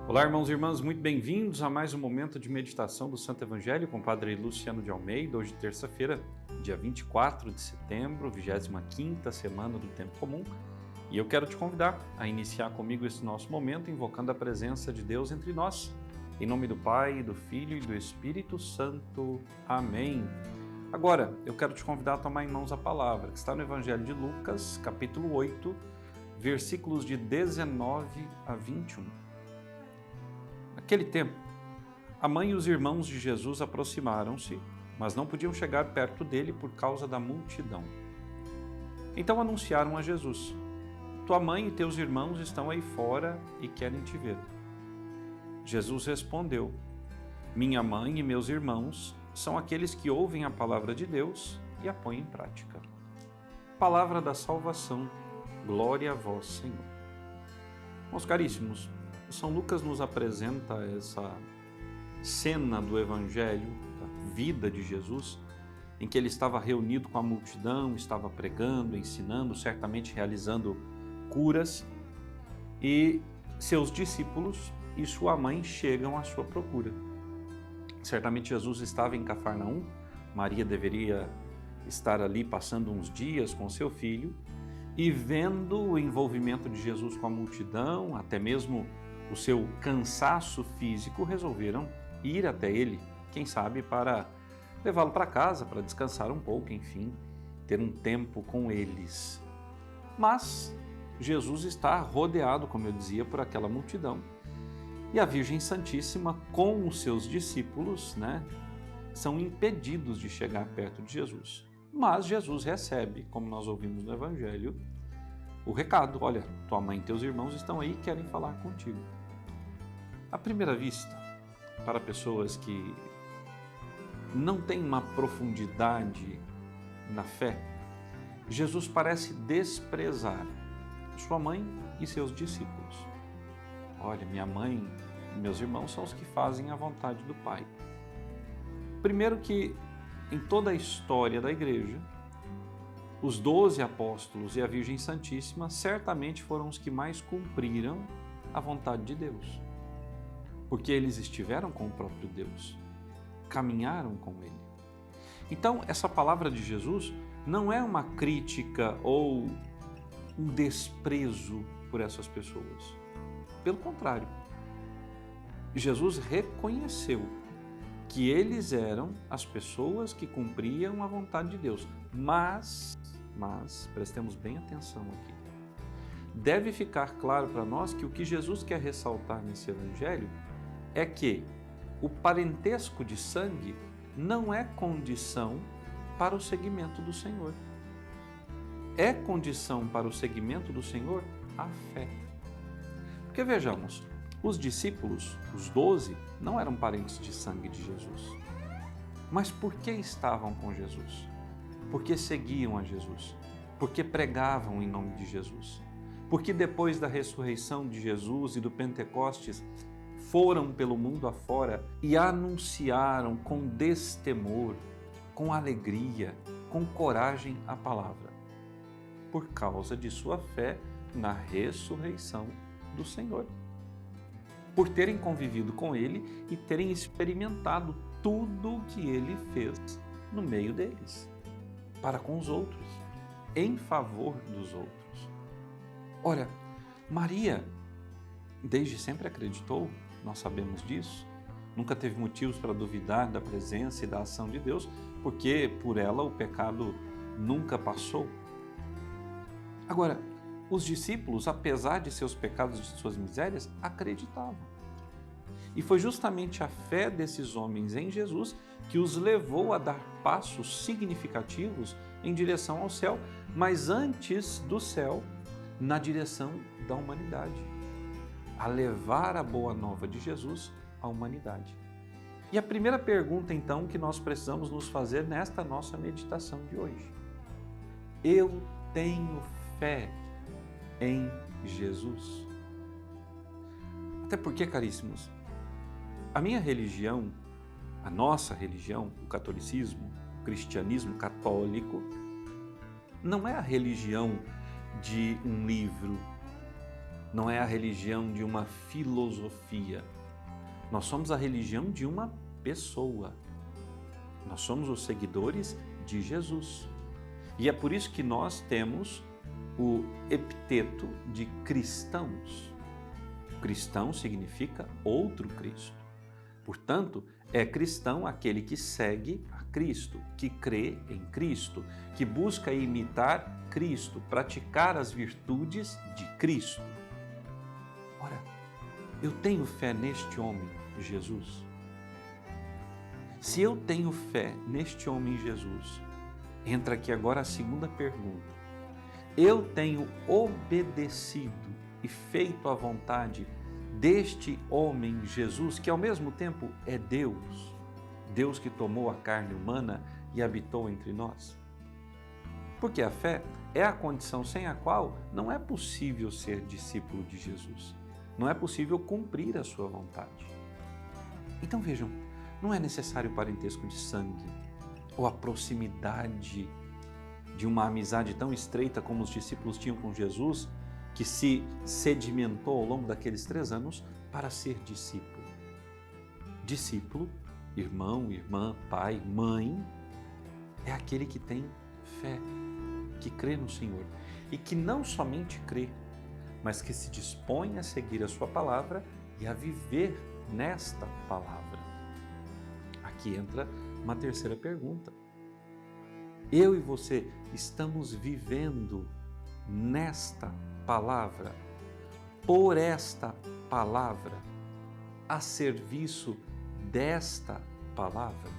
Olá, irmãos e irmãs, muito bem-vindos a mais um momento de meditação do Santo Evangelho com o Padre Luciano de Almeida, hoje terça-feira, dia 24 de setembro, 25ª semana do Tempo Comum, e eu quero te convidar a iniciar comigo esse nosso momento invocando a presença de Deus entre nós, em nome do Pai, do Filho e do Espírito Santo. Amém. Agora, eu quero te convidar a tomar em mãos a palavra, que está no Evangelho de Lucas, capítulo 8, versículos de 19 a 21. Naquele tempo, a mãe e os irmãos de Jesus aproximaram-se, mas não podiam chegar perto dele por causa da multidão. Então anunciaram a Jesus: "Tua mãe e teus irmãos estão aí fora e querem te ver." Jesus respondeu: "Minha mãe e meus irmãos são aqueles que ouvem a palavra de Deus e a põem em prática." Palavra da salvação, glória a vós, Senhor. Meus caríssimos, São Lucas nos apresenta essa cena do Evangelho, da vida de Jesus, em que ele estava reunido com a multidão, estava pregando, ensinando, certamente realizando curas, e seus discípulos e sua mãe chegam à sua procura. Certamente Jesus estava em Cafarnaum, Maria deveria estar ali passando uns dias com seu filho, e vendo o envolvimento de Jesus com a multidão, até mesmo o seu cansaço físico, resolveram ir até ele, quem sabe para levá-lo para casa, para descansar um pouco, enfim, ter um tempo com eles. Mas Jesus está rodeado, como eu dizia, por aquela multidão, e a Virgem Santíssima com os seus discípulos, são impedidos de chegar perto de Jesus. Mas Jesus recebe, como nós ouvimos no Evangelho, o recado: olha, tua mãe e teus irmãos estão aí e querem falar contigo. À primeira vista, para pessoas que não têm uma profundidade na fé, Jesus parece desprezar sua mãe e seus discípulos. Olha, minha mãe e meus irmãos são os que fazem a vontade do Pai. Primeiro que, em toda a história da Igreja, os 12 apóstolos e a Virgem Santíssima certamente foram os que mais cumpriram a vontade de Deus, porque eles estiveram com o próprio Deus, caminharam com Ele. Então, essa palavra de Jesus não é uma crítica ou um desprezo por essas pessoas. Pelo contrário, Jesus reconheceu que eles eram as pessoas que cumpriam a vontade de Deus. Mas prestemos bem atenção aqui. Deve ficar claro para nós que o que Jesus quer ressaltar nesse Evangelho é que o parentesco de sangue não é condição para o seguimento do Senhor. É condição para o seguimento do Senhor a fé. Porque vejamos, os discípulos, os 12, não eram parentes de sangue de Jesus. Mas por que estavam com Jesus? Porque seguiam a Jesus, porque pregavam em nome de Jesus, porque depois da ressurreição de Jesus e do Pentecostes, foram pelo mundo afora e anunciaram com destemor, com alegria, com coragem a palavra, por causa de sua fé na ressurreição do Senhor, por terem convivido com Ele e terem experimentado tudo o que Ele fez no meio deles, para com os outros, em favor dos outros. Ora, Maria desde sempre acreditou, nós sabemos disso, nunca teve motivos para duvidar da presença e da ação de Deus, porque por ela o pecado nunca passou. Agora, os discípulos, apesar de seus pecados e de suas misérias, acreditavam. E foi justamente a fé desses homens em Jesus que os levou a dar passos significativos em direção ao céu, mas antes do céu, na direção da humanidade, a levar a boa nova de Jesus à humanidade. E a primeira pergunta, então, que nós precisamos nos fazer nesta nossa meditação de hoje: eu tenho fé em Jesus? Até porque, caríssimos, a minha religião, a nossa religião, o catolicismo, o cristianismo católico, não é a religião de um livro, não é a religião de uma filosofia. Nós somos a religião de uma pessoa. Nós somos os seguidores de Jesus. E é por isso que nós temos o epiteto de cristãos. Cristão significa outro Cristo. Portanto, é cristão aquele que segue a Cristo, que crê em Cristo, que busca imitar Cristo, praticar as virtudes de Cristo. Ora, eu tenho fé neste homem, Jesus. Se eu tenho fé neste homem, Jesus, entra aqui agora a segunda pergunta. Eu tenho obedecido e feito a vontade deste homem, Jesus, que ao mesmo tempo é Deus, Deus que tomou a carne humana e habitou entre nós? Porque a fé é a condição sem a qual não é possível ser discípulo de Jesus. Não é possível cumprir a sua vontade. Então vejam, não é necessário parentesco de sangue ou a proximidade de uma amizade tão estreita como os discípulos tinham com Jesus, que se sedimentou ao longo daqueles 3 anos para ser discípulo. Discípulo, irmão, irmã, pai, mãe, é aquele que tem fé, que crê no Senhor e que não somente crê, mas que se dispõe a seguir a sua palavra e a viver nesta palavra. Aqui entra uma terceira pergunta. Eu e você estamos vivendo nesta palavra, por esta palavra, a serviço desta palavra?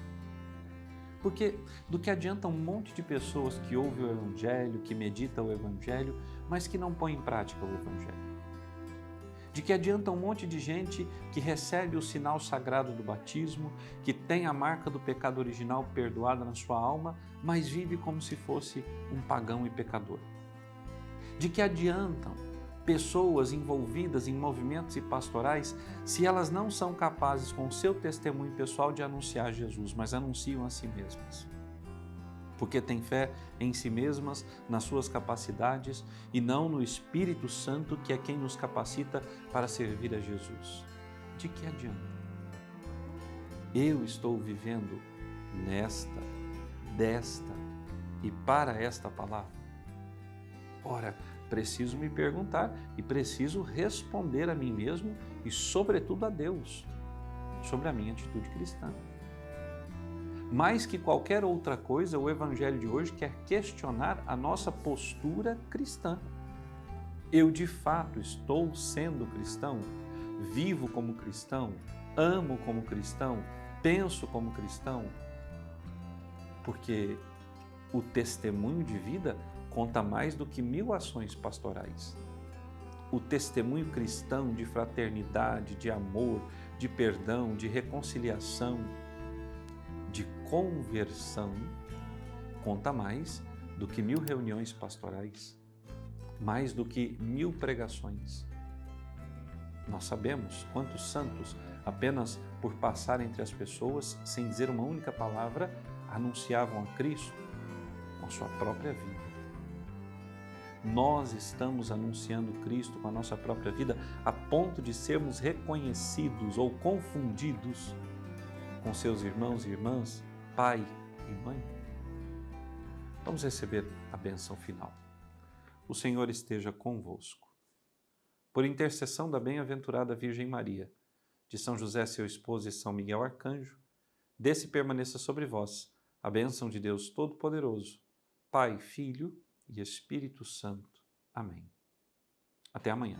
Porque do que adianta um monte de pessoas que ouvem o Evangelho, que meditam o Evangelho, mas que não põem em prática o Evangelho? De que adianta um monte de gente que recebe o sinal sagrado do batismo, que tem a marca do pecado original perdoada na sua alma, mas vive como se fosse um pagão e pecador? De que adiantam pessoas envolvidas em movimentos e pastorais se elas não são capazes, com o seu testemunho pessoal, de anunciar Jesus, mas anunciam a si mesmas? Porque têm fé em si mesmas, nas suas capacidades e não no Espírito Santo, que é quem nos capacita para servir a Jesus. De que adianta? Eu estou vivendo nesta, desta e para esta palavra? Ora, preciso me perguntar e preciso responder a mim mesmo e, sobretudo, a Deus sobre a minha atitude cristã. Mais que qualquer outra coisa, o Evangelho de hoje quer questionar a nossa postura cristã. Eu, de fato, estou sendo cristão? Vivo como cristão? Amo como cristão? Penso como cristão? Porque o testemunho de vida conta mais do que 1000 ações pastorais. O testemunho cristão de fraternidade, de amor, de perdão, de reconciliação, de conversão, conta mais do que 1000 reuniões pastorais, mais do que 1000 pregações. Nós sabemos quantos santos, apenas por passar entre as pessoas, sem dizer uma única palavra, anunciavam a Cristo com a sua própria vida. Nós estamos anunciando Cristo com a nossa própria vida a ponto de sermos reconhecidos ou confundidos com seus irmãos e irmãs, pai e mãe? Vamos receber a bênção final. O Senhor esteja convosco. Por intercessão da bem-aventurada Virgem Maria, de São José, seu esposo, e São Miguel Arcanjo, desce e permaneça sobre vós a bênção de Deus Todo-Poderoso, Pai, Filho e Espírito Santo. Amém. Até amanhã.